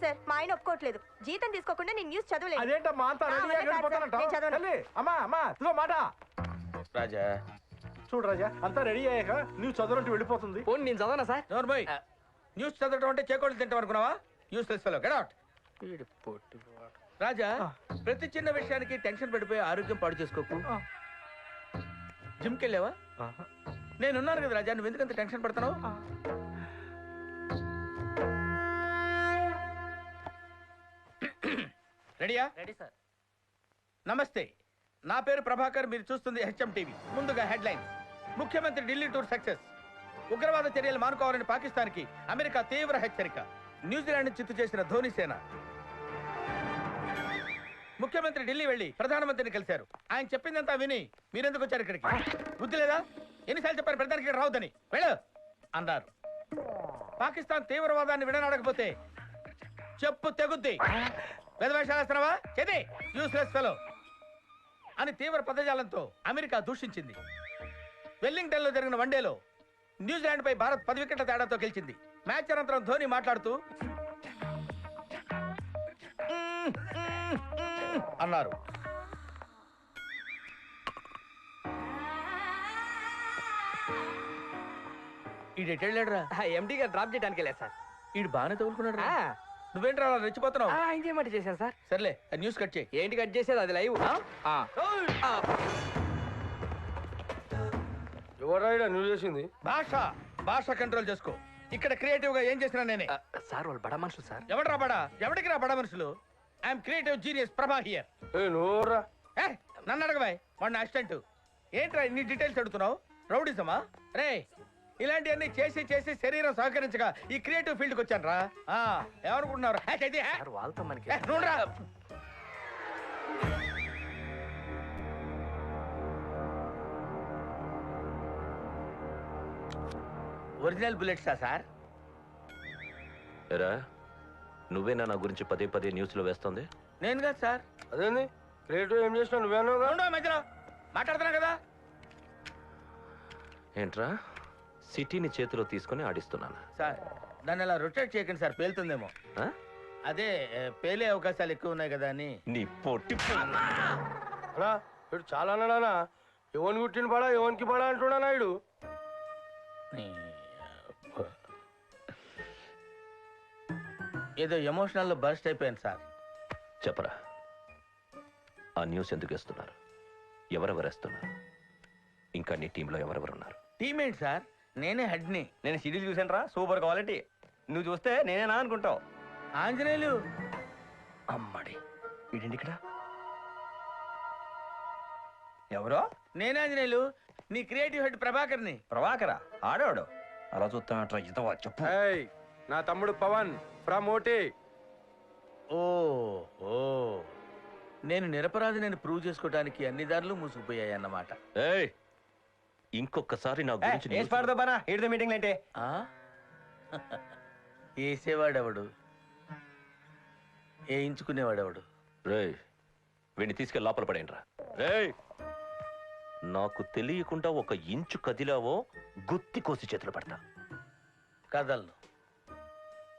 Sir మా ఆయన ఒప్పుకోవట్లేదు. జీతం తీసుకోకుండా నేను న్యూస్ చదవలేదు. అదేంటమ్మా అంత మాట రాజా చూడు రాజా, అంతా రెడీ అయ్యాక న్యూస్ చదవనంటూ వెళ్ళిపోతుంది. నేను చదవనా సార్? నోర్మోయ్, న్యూస్ చదవడం అంటే చేకోళ్ళు తింటాం అనుకున్నావా? న్యూస్ తెలుసుకో, గెట్ అవుట్. రాజా, ప్రతి చిన్న విషయానికి టెన్షన్ పడిపోయి ఆరోగ్యం పాడు చేసుకోకు. జిమ్కి వెళ్ళావా? నేనున్నాను కదా రాజా, నువ్వు ఎందుకంత టెన్షన్ పడుతున్నావు? రెడీయా? Ready sir. నమస్తే, నా పేరు ప్రభాకర్, మీరు చూస్తుంది హెచ్ఎం టీవీ. ముందుగా హెడ్లైన్స్. ముఖ్యమంత్రి ఢిల్లీ టూర్ సక్సెస్. ఉగ్రవాద చర్యలు మానుకోవాలని పాకిస్తాన్కి అమెరికా తీవ్ర హెచ్చరిక. న్యూజిలాండ్ చిత్తు చేసిన ధోని సేన. ముఖ్యమంత్రి ఢిల్లీ వెళ్లి ప్రధానమంత్రిని కలిశారు. ఆయన చెప్పిందంతా విని మీరెందుకు వచ్చారు ఇక్కడికి? బుద్ధి లేదా? ఎన్నిసార్లు చెప్పారు ప్రధానికి ఇక్కడ రావద్దని? వెళ్ళు అన్నారు. పాకిస్తాన్ తీవ్రవాదాన్ని విడనాడకపోతే చెప్పు తెగుద్ది. వేదవేషాలేస్తున్నావా? చేది యూస్లెస్ ఫెలో అని తీవ్ర పదజాలంతో అమెరికా దూషించింది. వెల్లింగ్టన్ లో జరిగిన వన్డేలో న్యూజిలాండ్ పై భారత్ 10 వికెట్ల తేడాతో గెలిచింది. మ్యాచ్ అనంతరం ధోని మాట్లాడుతూ అన్నారు. ఈడెటెళ్ళాడురా? ఎండి గారు డ్రాప్ చేయడానికి వెళ్ళారు సార్. ఈడు బాగానే తగులుకున్నాడు. నువ్వేంట్రా అలా రెచ్చిపోతున్నావు? ఆయన చేయమంటే చేశాను సార్. సర్లే, న్యూస్ కట్ చేయి. ఏంటి కట్ చేసేది? అది లైవ్. ఎవరైనా న్యూస్ చేసింది? భాష కంట్రోల్ చేసుకో. ఇక్కడ క్రియేటివ్ గా ఏం చేసినా నేనే. సార్ వాళ్ళు బడా మనుషులు సార్. ఎవడరా బడా? ఎవడికి రా బడా మనుషులు? ఐఎమ్ క్రియేటివ్ జీనియస్ ప్రభా హియర్. నువ్వురా నన్ను అడగబాయ్, వాడిని అసిస్టెంట్. ఏంట్రా ఇన్ని డీటెయిల్స్ అడుగుతున్నావు? రౌడీసమా? రే, ఇలాంటివన్నీ చేసి చేసి శరీరం సహకరించగా ఈ క్రియేటివ్ ఫీల్డ్కి వచ్చాను రా. ఏమనుకుంటున్నారు? వాళ్ళతో మనకి ఒరిజినల్ బుల్లెట్సా సార్? ఎరా, నువ్వేనా నా గురించి పదే పదే న్యూస్ లో వేస్తుంది? నేను కాదు సార్. అదేంది క్రియేటివ్ ఏం చేసినా నువ్వేనో మధ్యలో మాట్లాడుతున్నా కదా. ఏంట్రా, సిటీని చేతిలో తీసుకుని ఆడిస్తున్నాను సార్. దాన్ని అలా రొటేట్ చేయకండి సార్, పేలుతుందేమో. అదే పేలే అవకాశాలు ఎక్కువ ఉన్నాయి కదా అని. నీ పొట్టి అలా వీడు చాలా అన్నాడా? ఎవరికి కుట్టిన పడా ఎవరికి పడా అంటున్నా నాయుడు. ఏదో ఎమోషనల్ లో బర్స్ట్ అయిపోయాను సార్. చెప్పరా, ఆ న్యూస్ ఎందుకు వేస్తున్నారు? ఎవరెవరు వేస్తున్నారు? ఇంకా నీ టీంలో ఎవరెవరున్నారు? టీమ్ ఏంటి సార్, నేనే హెడ్ని. నేను షెడ్యూల్ చూసాను రా, సూపర్ క్వాలిటీ. నువ్వు చూస్తే నేనేనా అనుకుంటావు. ఆంజనేయులు. అమ్మడి, వీడిండి ఇక్కడ. ఎవరో? నేనే ఆంజనేయులు, నీ క్రియేటివ్ హెడ్ ప్రభాకర్ని. ప్రభాకరా? ఆడేవాడు. అలా చూస్తామట్రా. ఇతవా చెప్పు. నా తమ్ముడు పవన్ ఫ్రమ్ ఓటీ. ఓ నేను నిరపరాధి, నేను ప్రూవ్ చేసుకోవడానికి అన్ని దారులు మూసుకుపోయాయి అన్నమాట. ఏయ్, ఇంకొకసారి నా గురించి మీటింగ్ అంటే వేసేవాడెవడు, వేయించుకునేవాడెవడు? రేయ్, వీడిని తీసుకెళ్ళి లోపల పడేయండిరా. రేయ్, నాకు తెలియకుండా 1 ఇంచు కదిలావో గుత్తి కోసి చేతులు పడతా. కదలను.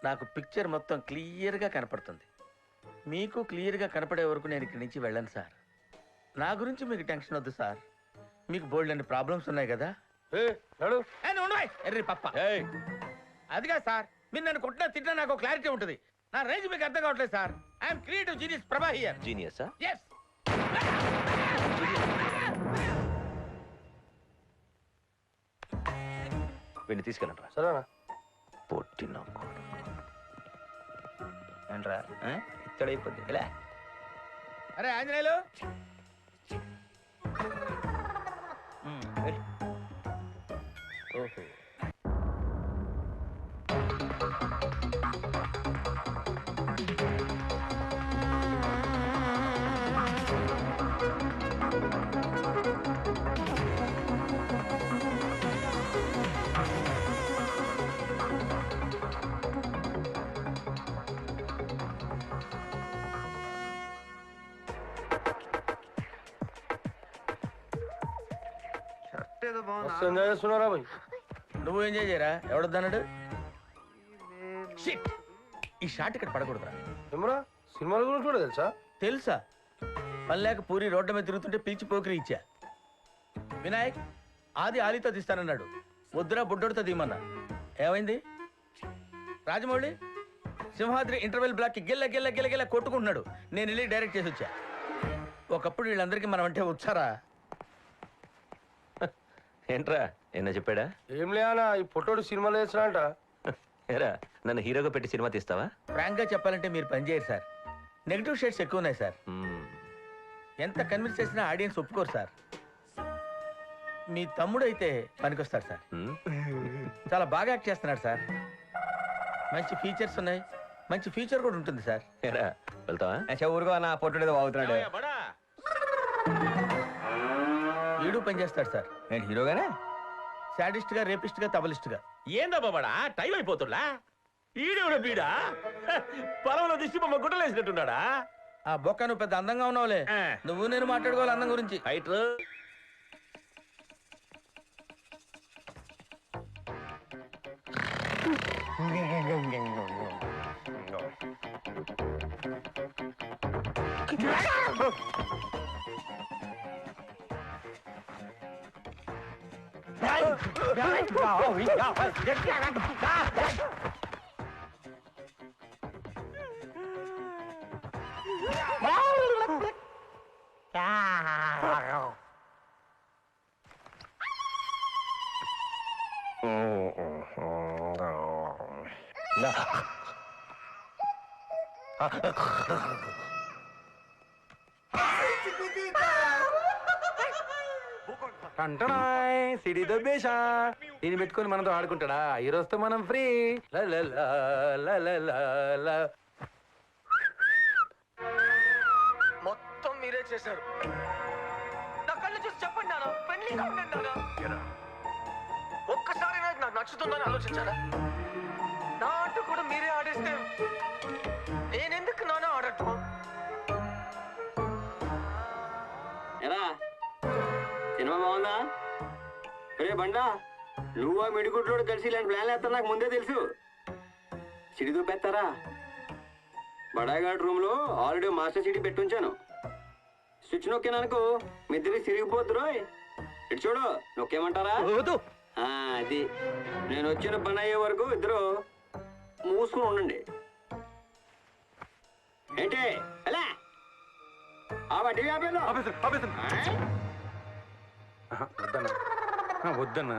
నాకు పిక్చర్ మొత్తం క్లియర్గా కనపడుతుంది. మీకు క్లియర్గా కనపడే వరకు నేను ఇక్కడి నుంచి వెళ్ళను సార్. నా గురించి మీకు టెన్షన్ వద్దు సార్. మీకు బోల్డ్ అన్ని ప్రాబ్లమ్స్ ఉన్నాయి కదా. ఎర్రి పప్ప. అదిగా సార్, మీరు నన్ను కొట్టినా తిట్టినా నాకు క్లారిటీ ఉంటుంది. నా రేంజ్ మీకు అర్థం కావట్లేదు సార్. ఐఎమ్ క్రియేటివ్ జీనియస్ ప్రభా హియర్. జీనియసా? yes. వీడిని తీసుకెళ్ళండిరా. సరేనా? పొట్టిన ఏంట్రా ఇక్కడైపోద్ది ఇలా. అరే ఆంజనేయులు, ఓహో ఎంజాయ్ చేస్తున్నారా భయ్? నువ్వు ఎంజాయ్ చేయరా, ఎవడొద్దన్నాడు? ఈ ఈ షాట్ ఇక్కడ పడకూడదురా. ఏమరా సినిమాల గురించి కూడా తెలుసా? తెలుసా? పల్లెక పూరి రోడ్ల మీద తిరుగుతుంటే పిలిచి పోకిరి ఇచ్చా. వినాయక్ ఆది ఆలితో తీస్తానన్నాడు, వద్దురా బుడ్డోడితో తీయమన్నా. ఏమైంది? రాజమౌళి సింహాద్రి ఇంటర్వెల్ బ్లాక్ కి గిల్ల గిల్ల గిల్ల గిల్ల కొట్టుకుంటున్నాడు. నేను వెళ్ళి డైరెక్ట్ చేసి వచ్చా. ఒకప్పుడు వీళ్ళందరికీ మనం అంటే వచ్చారా? ఏంట్రా ఏనా చెప్పాడా? ఏం లేనా ఈ పొట్టోడు సినిమాలు వేసినా ఏరా నన్ను హీరోగా పెట్టి సినిమా తీస్తావా? ఫ్రాంక్ గా చెప్పాలంటే మీరు పనిచేయరు సార్. నెగిటివ్ షేడ్స్ ఎక్కువ ఉన్నాయి సార్. మ్మ్. ఎంత కన్విన్స్ చేసినా ఆడియన్స్ ఒప్పుకోరు సార్. మీ తమ్ముడు అయితే పనికొస్తాడు సార్. మ్మ్. చాలా బాగా యాక్ట్ చేస్తున్నాడు సార్. మంచి ఫీచర్స్ ఉన్నాయి, మంచి ఫ్యూచర్ కూడా ఉంటుంది సార్. ఏరా వెళ్తావా? ఊరుగా నా పొట్టుడేదో బాగుతున్నాడు. వీడు పనిచేస్తాడు సార్. నేను హీరోగానే. సాడిస్ట్ గా, రేపిస్ట్ గా, తబలిస్ట్ గా. ఏందబ్బా బడా టైం అయిపోతుందా? ఈడెవడ బీడా పొలంలో దిష్టి బొమ్మ గుట్టలేసినట్టున్నాడా? ఆ బొక్క నువ్వు పెద్ద అందంగా ఉన్నావులే. ఆ. నువ్వు నేను మాట్లాడుకోవాలి అందం గురించి. హైట్రు సిడి దొబ్బేశా. దీన్ని పెట్టుకొని మనతో ఆడుకుంటాడా? ఈ రోజుతో మనం ఫ్రీ. మొత్తం మీరే చేశారు. నా కళ్ళు చూసి చెప్పండి నాన్న, ఫ్రెండ్లీగా ఉండండి నాన్న. ఒక్కసారి నాకు నచ్చుతుందని ఆలోచించారా? నా ఆట కూడా మీరే ఆడేస్తే నేనెందుకు నాన్న ఆడటం? ఎరా సినిమా బాగుందా? రే బండా, నువ్వు ఆ మిడిగుడ్లోడు కలిసి ఇలాంటి ప్లాన్లు వేస్తా నాకు ముందే తెలుసు. సిడి చూపెత్తారా? బడాగాడ్ రూమ్ లో ఆల్రెడీ మాస్టర్ సిడి పెట్టుంచాను. స్విచ్ నొక్కినానుకో మీ ఇద్దరికి సిరిగిపోద్దురో. ఇటు చూడు, నొక్కేమంటారా? అది నేను వచ్చిన పని అయ్యే వరకు ఇద్దరు మూసుకుని ఉండండి. ఏంటి అలా ఆ వడ్డీ వ్యాపారంలో వద్దన్నా.